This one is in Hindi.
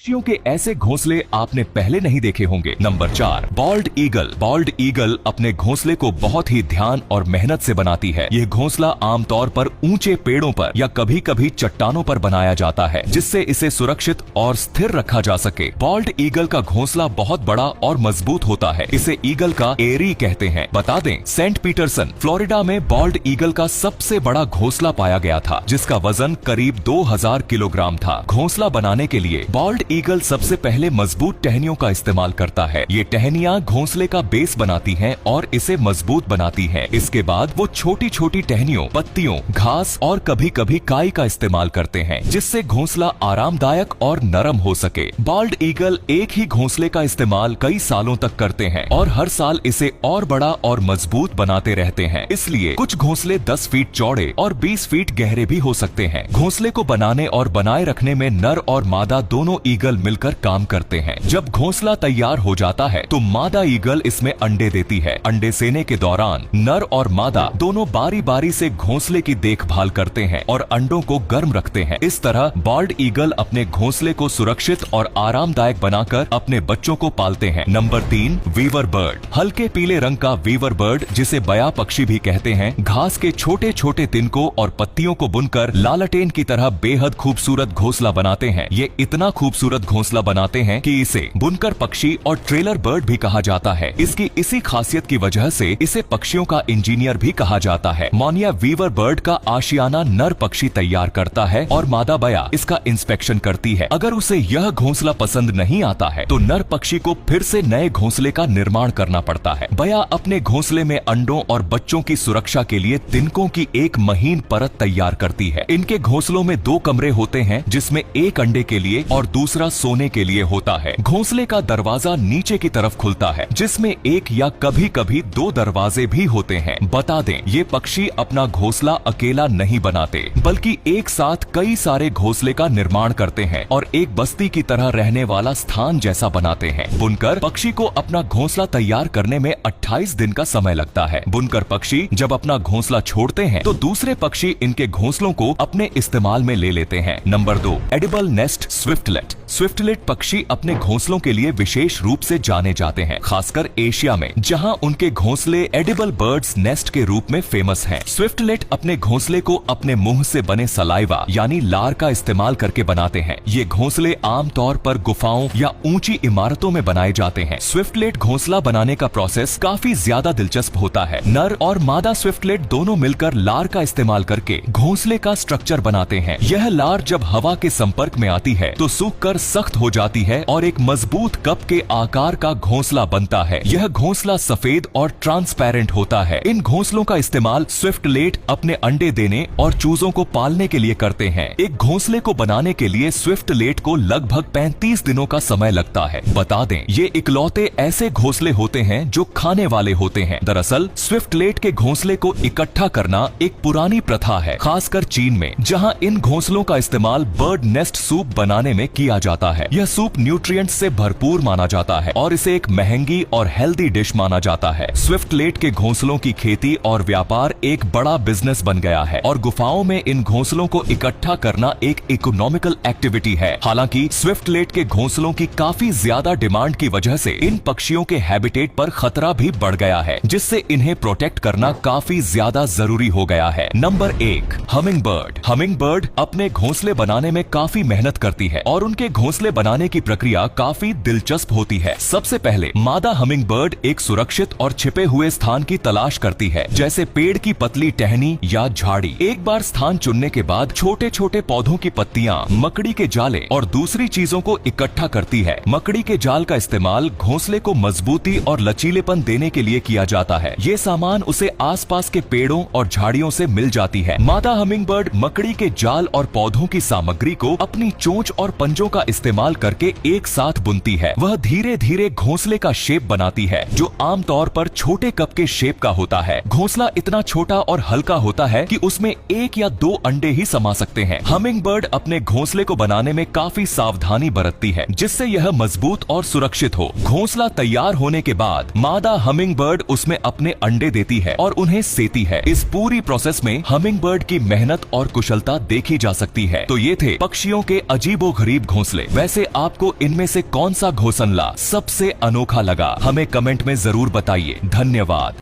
पक्षियों के ऐसे घोंसले आपने पहले नहीं देखे होंगे। Number 4, bold eagle. Bold eagle अपने घोंसले को बहुत ही ध्यान और मेहनत से बनाती है। यह घोंसला आमतौर पर ऊंचे पेड़ों पर या कभी कभी चट्टानों पर बनाया जाता है, जिससे इसे सुरक्षित और स्थिर रखा जा सके। बॉल्ड ईगल का घोंसला बहुत बड़ा और मजबूत होता है। इसे ईगल का एरी कहते हैं। बता दें, सेंट पीटरसन, फ्लोरिडा में बॉल्ड ईगल का सबसे बड़ा घोंसला पाया गया था, जिसका वजन करीब 2000 किलोग्राम था। घोंसला बनाने के लिए बॉल्ड ईगल सबसे पहले मजबूत टहनियों का इस्तेमाल करता है। ये टहनियां घोंसले का बेस बनाती हैं और इसे मजबूत बनाती हैं। इसके बाद वो छोटी छोटी टहनियों, पत्तियों, घास और कभी कभी काई का इस्तेमाल करते हैं, जिससे घोंसला आरामदायक और नरम हो सके। बॉल्ड ईगल एक ही घोंसले का इस्तेमाल कई सालों तक करते हैं और हर साल इसे और बड़ा और मजबूत बनाते रहते हैं। इसलिए कुछ घोंसले 10 फीट चौड़े और 20 फीट गहरे भी हो सकते हैं। घोंसले को बनाने और बनाए रखने में नर और मादा दोनों ईगल मिलकर काम करते हैं। जब घोंसला तैयार हो जाता है तो मादा ईगल इसमें अंडे देती है। अंडे सेने के दौरान नर और मादा दोनों बारी बारी से घोंसले की देखभाल करते हैं और अंडों को गर्म रखते हैं। इस तरह बॉल्ड ईगल अपने घोंसले को सुरक्षित और आरामदायक बनाकर अपने बच्चों को पालते हैं। Number 3, weaver bird. हल्के पीले रंग का वीवर बर्ड, जिसे बया पक्षी भी कहते हैं, घास के छोटे छोटे तिनकों और पत्तियों को बुनकर लालटेन की तरह बेहद खूबसूरत घोंसला बनाते हैं। ये इतना खूबसूरत घोंसला बनाते हैं कि इसे बुनकर पक्षी और ट्रेलर बर्ड भी कहा जाता है। इसकी इसी खासियत की वजह से इसे पक्षियों का इंजीनियर भी कहा जाता है। मोनिया वीवर बर्ड का आशियाना नर पक्षी तैयार करता है और मादा बया इसका इंस्पेक्शन करती है। अगर उसे यह घोंसला पसंद नहीं आता है तो नर पक्षी को फिर से नए घोंसले का निर्माण करना पड़ता है। बया अपने घोंसले में अंडों और बच्चों की सुरक्षा के लिए तिनकों की एक महीन परत तैयार करती है। इनके घोंसलों में 2 कमरे होते हैं, जिसमें एक अंडे के लिए और दूसरा सोने के लिए होता है। घोंसले का दरवाजा नीचे की तरफ खुलता है, जिसमें एक या कभी कभी 2 दरवाजे भी होते हैं। बता दें, ये पक्षी अपना घोंसला अकेला नहीं बनाते, बल्कि एक साथ कई सारे घोंसले का निर्माण करते हैं और एक बस्ती की तरह रहने वाला स्थान जैसा बनाते हैं। बुनकर पक्षी को अपना घोंसला तैयार करने में 28 दिन का समय लगता है। बुनकर पक्षी जब अपना घोंसला छोड़ते हैं तो दूसरे पक्षी इनके घोंसलों को अपने इस्तेमाल में ले लेते हैं। Number 2, edible nest swiftlet. Swiftlet पक्षी अपने घोंसलों के लिए विशेष रूप से जाने जाते हैं, खासकर एशिया में, जहां उनके घोंसले एडिबल बर्ड्स नेस्ट के रूप में फेमस हैं। स्विफ्टलेट अपने घोंसले को अपने मुंह से बने सलाइवा यानी लार का इस्तेमाल करके बनाते हैं। ये घोंसले आमतौर पर गुफाओं या ऊंची इमारतों में बनाए जाते हैं। स्विफ्टलेट घोंसला बनाने का प्रोसेस काफी ज्यादा दिलचस्प होता है। नर और मादा स्विफ्टलेट दोनों मिलकर लार का इस्तेमाल करके घोंसले का स्ट्रक्चर बनाते हैं। यह लार जब हवा के संपर्क में आती है तो सूखकर सख्त हो जाती है और एक मजबूत कप के आकार का घोंसला बनता है। यह घोंसला सफेद और ट्रांसपेरेंट होता है। इन घोंसलों का इस्तेमाल स्विफ्टलेट अपने अंडे देने और चूजों को पालने के लिए करते हैं। एक घोंसले को बनाने के लिए स्विफ्टलेट को लगभग 35 दिनों का समय लगता है। बता दें, ये इकलौते ऐसे घोंसले होते हैं जो खाने वाले होते हैं। दरअसल स्विफ्टलेट के घोंसले को इकट्ठा करना एक पुरानी प्रथा है, खासकर चीन में, जहां इन घोंसलों का इस्तेमाल बर्ड नेस्ट सूप बनाने में किया जाता है। यह सूप न्यूट्रिएंट्स से भरपूर माना जाता है और इसे एक महंगी और हेल्दी डिश माना जाता है। स्विफ्टलेट के घोंसलों की खेती और व्यापार एक बड़ा बिजनेस बन गया है और गुफाओं में इन घोंसलों को इकट्ठा करना एक इकोनॉमिकल एक्टिविटी है। हालांकि स्विफ्टलेट के घोंसलों की काफी ज्यादा डिमांड की वजह से इन पक्षियों के हैबिटेट पर खतरा भी बढ़ गया है, जिससे इन्हें प्रोटेक्ट करना काफी ज्यादा जरूरी हो गया है। Number 1, humming bird. Humming bird अपने घोंसले बनाने में काफी मेहनत करती है और उनके घोंसले बनाने की प्रक्रिया काफी दिलचस्प होती है। सबसे पहले मादा हमिंग बर्ड एक सुरक्षित और छिपे हुए स्थान की तलाश करती है, जैसे पेड़ की पतली टहनी या झाड़ी। एक बार स्थान चुनने के बाद छोटे छोटे पौधों की पत्तियां, मकड़ी के जाले और दूसरी चीजों को इकट्ठा करती है। मकड़ी के जाल का इस्तेमाल घोंसले को मजबूती और लचीलेपन देने के लिए किया जाता है। ये सामान उसे आसपास के पेड़ों और झाड़ियों से मिल जाती है। मादा हमिंग बर्ड मकड़ी के जाल और पौधों की सामग्री को अपनी चोंच और पंजों का इस्तेमाल करके एक साथ बुनती है। वह धीरे धीरे घोंसले का शेप बनाती है, जो आमतौर पर छोटे कप के शेप का होता है। घोंसला इतना छोटा और हल्का होता है कि उसमें 1 या 2 अंडे ही समा सकते हैं। हमिंग बर्ड अपने घोंसले को बनाने में काफी सावधानी बरतती है, जिससे यह मजबूत और सुरक्षित हो। घोंसला तैयार होने के बाद मादा हमिंग बर्ड उसमें अपने अंडे देती है और उन्हें सेती है। इस पूरी प्रोसेस में हमिंग बर्ड की मेहनत और कुशलता देखी जा सकती है। तो ये थे पक्षियों के अजीबोगरीब घोंसले। घोंसले। वैसे आपको इनमें से कौन सा घोंसला सबसे अनोखा लगा, हमें कमेंट में जरूर बताइए। धन्यवाद।